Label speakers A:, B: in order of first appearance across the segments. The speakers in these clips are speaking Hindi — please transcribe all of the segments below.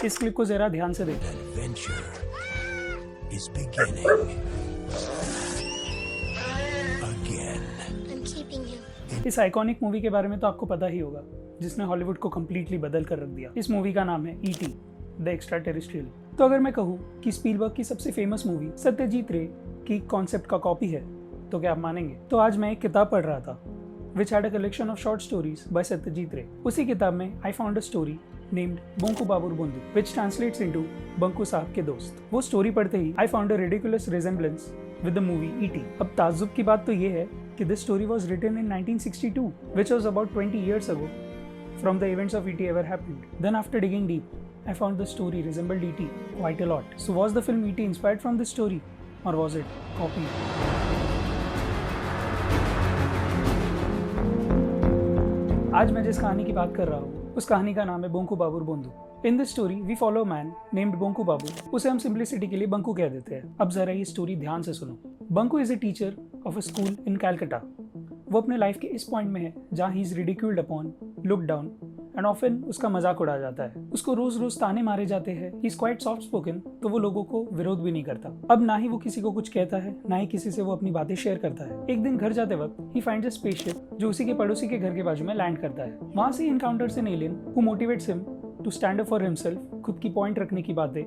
A: इस क्लिप को जरा ध्यान से देखो।
B: Adventure is beginning again.
C: I'm keeping him.
A: इस आइकॉनिक मूवी के बारे में तो आपको पता ही होगा, जिसने हॉलीवुड को कम्प्लीटली बदल कर रख दिया। इस मूवी का नाम है E.T. The extra terrestrial. तो अगर मैं कहूँ कि स्पीलबर्ग की सबसे फेमस मूवी सत्यजीत रे की कॉन्सेप्ट का कॉपी है, तो क्या आप मानेंगे? तो आज मैं एक किताब पढ़ रहा था which had a collection of short stories by Satyajit रे। उसी किताब में I found a story named Banku Babur Bundu which translates into Banku साहब के दोस्त। वो स्टोरी पढ़ते ही I found a ridiculous resemblance with the movie E.T. अब ताज्जुब की बात तो ये है कि this story was written in 1962 which was about 20 years ago from the events of E.T. ever happened. Then after digging deep, I found the story resembled E.T. quite a lot. So was the film E.T. inspired from this story or was it copied? आज मैं जिस कहानी की बात कर रहा हूँ उस कहानी का नाम है Banku Babur Bandhu. In this story we follow man named Banku Babu. उसे हम सिंप्लिसिटी के लिए बंकू कह देते हैं। अब जरा ये स्टोरी ध्यान से सुनो। Banku is a teacher of a school in Calcutta. वो अपने लाइफ के इस पॉइंट में है जहाँ he is ridiculed upon, look down and often उसका मजाक उड़ाया जाता है। उसको रोज रोज ताने मारे जाते हैं। He is quite soft spoken, तो वो लोगों को विरोध भी नहीं करता। अब ना ही वो किसी को कुछ कहता है, ना ही किसी से वो अपनी बातें शेयर करता है। एक दिन घर जाते वक्त ही फाइंड्स अ स्पेसशिप जो उसी के पड़ोसी के घर के बाजू में लैंड करता है। वहां से encounters an alien who motivates him to stand up for himself. खुद की पॉइंट रखने की बातें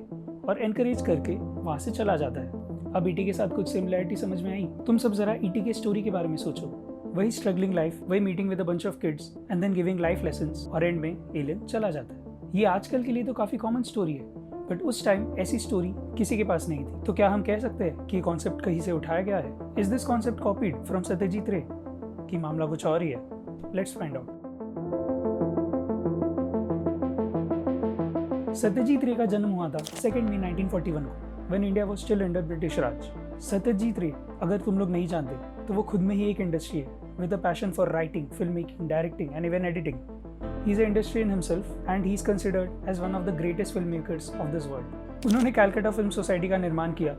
A: और एनकरेज करके वहां से चला जाता है। अब ईटी के साथ कुछ सिमिलरिटी समझ में आई? तुम सब जरा ईटी के स्टोरी के बारे में सोचो। वही स्ट्रगलिंग लाइफ, वही meeting with a bunch of kids and then giving life lessons, और एंड में एलियन चला जाता है। ये आजकल के लिए तो काफी कॉमन स्टोरी है, बट उस टाइम ऐसी स्टोरी किसी के पास नहीं थी। तो क्या हम कह सकते हैं कि ये कॉन्सेप्ट कहीं से उठाया गया है? Is this concept copied from Satyajit रे कि मामला कुछ और ही है? Let's find out. सत्यजीत रे का जन्म हुआ था 2 मई 1941 को, when India was still under British Raj. Satyajit Ray, अगर तुम लोग नहीं जानते, तो वो खुद में ही एक इंडस्ट्री है with a passion for writing, filmmaking, directing and even editing. He is an industrial himself and he is considered as one of the greatest filmmakers of this world. उन्होंने कैलकाटा फिल्म सोसाइटी का निर्माण किया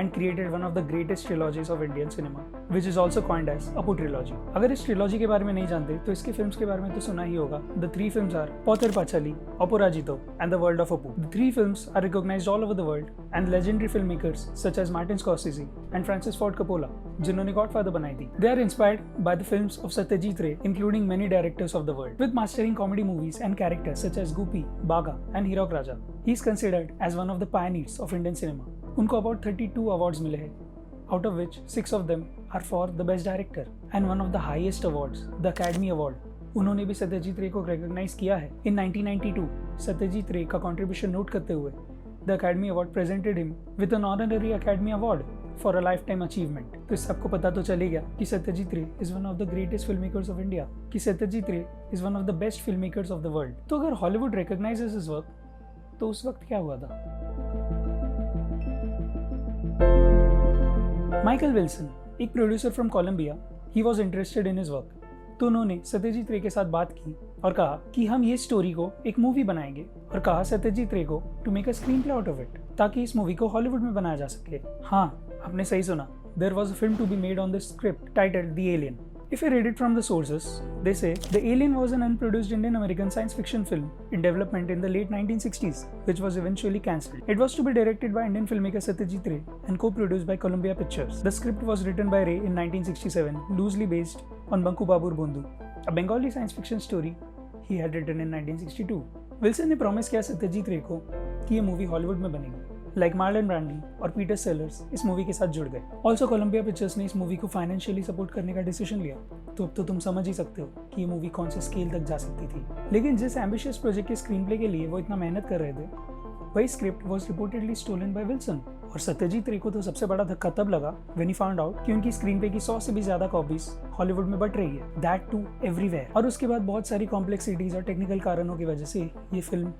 A: and created one of the greatest trilogies of Indian cinema, which is also coined as Apu trilogy. अगर इस ट्रिलॉजी के बारे में नहीं जानते तो इसके फिल्म्स के बारे में तो सुना ही होगा। The three films are Pothir Pachali, Apurajito and The World of Apu. The three films are recognized all over the world and legendary filmmakers such as Martin Scorsese and Francis Ford Coppola, जिन्होंने Godfather बनाई थी, they are inspired by the films of Satyajit Ray, including many directors of the world, with mastering comedy movies and characters such as Goopy, Baga and Hirok Raja. He is considered as one of the pioneers of Indian cinema. उनको अबाउट 32 अवार्ड्स मिले हैं, out of which 6 of them are for the best director and one of the highest awards, the academy award. उन्होंने भी सत्यजीत रे को रिकॉग्नाइज किया है। इन 1992 सत्यजीत रे का कंट्रीब्यूशन नोट करते हुए the academy award presented him with an honorary academy award for a lifetime achievement. तो इस सबको पता तो चल ही गया कि सत्यजीत रे is one of the greatest film makers of India, कि सत्यजीत रे is one of the best film makers of the world. तो अगर हॉलीवुड रिकॉग्नाइजेस हिज वर्क, तो उस वक्त क्या हुआ था? माइकल विल्सन, एक producer from Columbia, he was interested in his work. तो उन्होंने सत्यजीत रे के साथ बात की और कहा कि हम ये स्टोरी को एक मूवी बनाएंगे, और कहा सत्यजीत रे को to make a screenplay out of it, ताकि इस मूवी को हॉलीवुड में बनाया जा सके। हाँ, आपने सही सुना, there was a film to be made on this script titled the alien. If I read it from the sources, they say The Alien was an unproduced Indian-American science fiction film in development in the late 1960s, which was eventually cancelled. It was to be directed by Indian filmmaker Satyajit Ray and co-produced by Columbia Pictures. The script was written by Ray in 1967, loosely based on Banku Babur Bundu, a Bengali science fiction story he had written in 1962. Wilson ने प्रॉमिस किया सत्यजीत रे को कि ये मूवी हॉलीवुड में बनेगी। लाइक मार्लन ब्रांडी और पीटर सेलर्स इस मूवी के साथ जुड़ गए। ऑल्सो कोलंबिया पिक्चर्स ने इस मूवी को फाइनेंशियली सपोर्ट करने का डिसीजन लिया। तो अब तो तुम समझ ही सकते हो कि ये मूवी कौन से स्केल तक जा सकती थी। लेकिन जिस एम्बिशियस प्रोजेक्ट के स्क्रीन प्ले के लिए वो इतना मेहनत कर रहे थे, वही script was reportedly stolen by Wilson. और सत्यजीत रे को तो सबसे बड़ा धक्का तब लगा व्हेन ही फाउंड आउट कि उनकी स्क्रीन प्ले की 100 से भी ज्यादा कॉपीज हॉलीवुड में बट रही है, दैट टू एवरीवेयर। और उसके बाद बहुत सारी कॉम्प्लेक्सिटीज और टेक्निकल कारणों की वजह से ये फिल्म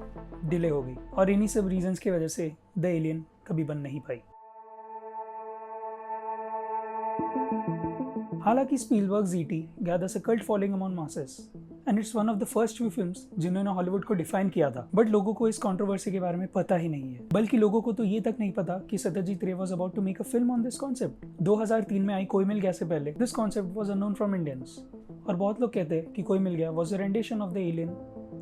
A: डिले हो गई, और इन्हीं सब रीजंस की वजह से द एलियन कभी बन नहीं पाई। हालांकि Spielberg's E.T. gathers a cult following among masses and it's one of the first few films जिन्होंने हॉलीवुड को डिफाइन किया था, बट लोगों को इस कंट्रोवर्सी के बारे में पता ही नहीं है। बल्कि लोगों को तो ये तक नहीं पता कि Satyajit Ray was about to make a film on this concept. 2003 में आई कोई मिल गया से पहले this concept was unknown from Indians, और बहुत लोग कहते हैं कि Koi Mil Gaya was a rendition of the alien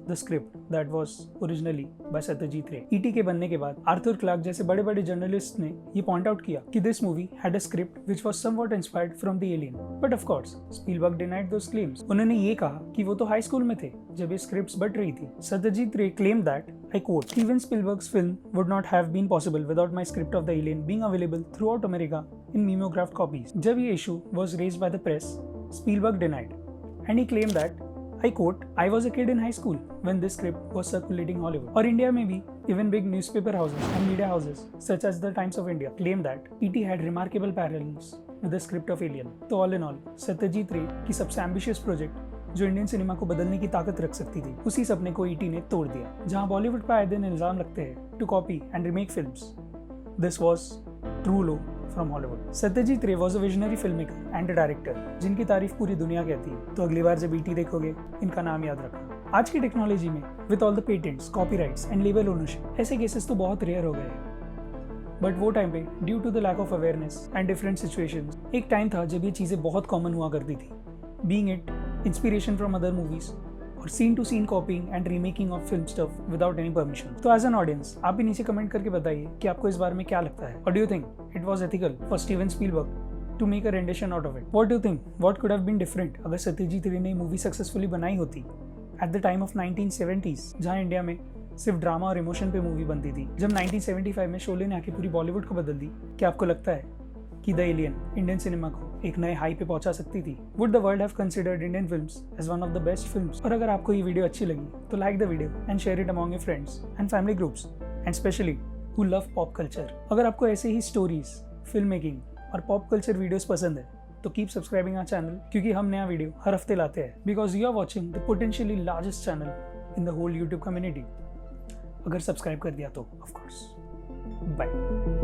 A: the script that was originally by Satyajit Ray. ET के बनने के बाद आर्थर क्लार्क जैसे बड़े बड़े जर्नलिस्ट ने ये पॉइंट आउट किया कि this movie had a script which was somewhat inspired from the alien, but of course Spielberg denied those claims. उन्होंने ये कहा कि वो तो हाई स्कूल में थे जब ये स्क्रिप्ट्स बट रही थी। सत्यजीत रे claim that, I quote, Steven Spielberg's film would not have been possible without my script of the Alien being available throughout America in mimeographed copies. जब ये issue was raised by the press, Spielberg denied, and he claimed that, I quote, I was a kid in high school when this script was circulating all over. और इंडिया में भी even big newspaper houses and media houses such as the Times of India claimed that E.T. had remarkable parallels with the script of Alien. तो all in all, सत्यजीत रे की सबसे ambitious project जो इंडियन सिनेमा को बदलने की ताकत रख सकती थी, उसी सपने को ईटी ने तोड़ दिया। जहां बॉलीवुड पर आए दिन इल्जाम लगते हैं to copy and remake films, this was true low from Hollywood. Satyajit Ray was a visionary film maker and director जिनकी तारीफ पूरी दुनिया कहती है। तो अगली बार जब ईटी देखोगे, इनका नाम याद रखना। आज की टेक्नोलॉजी में with all the patents, copyrights and label ownership, ऐसे केसेस तो बहुत रेयर हो गए हैं। बट वो टाइम पे due to the lack of awareness and different situations, एक टाइम था जब ये चीज़ें बहुत कॉमन हुआ करती थी, being it inspiration from other movies और scene to scene copying and remaking of film stuff without any permission. तो as an audience, आप भी नीचे कमेंट करके बताइए कि आपको इस बारे में क्या लगता है। Or do you think it was ethical for Steven Spielberg to make a rendition out of it? What do you think? What could have been different अगर सत्यजीत रे ने मूवी सक्सेसफुली बनाई होती at the time of 1970s, जहाँ इंडिया में सिर्फ ड्रामा और इमोशन पे मूवी बनती थी। जब 1975 में शोले ने आके पूरी बॉलीवुड को बदल दी, क्या आपको लगता है कि द एलियन इंडियन सिनेमा को एक नए हाई पे पहुंचा सकती थी? Would the world have considered Indian films as one of the best films? और अगर आपको ये वीडियो अच्छी लगी तो like the video and share it among your friends and family groups and specially who love pop culture. अगर आपको ऐसे ही स्टोरीज, फिल्म मेकिंग और पॉप कल्चर वीडियोस पसंद है तो कीप सब्सक्राइबिंग आवर चैनल, क्योंकि हम नया वीडियो हर हफ्ते लाते हैं, because you are watching the potentially largest channel in the whole YouTube community. अगर सब्सक्राइब कर दिया तो ऑफ कोर्स। बाय।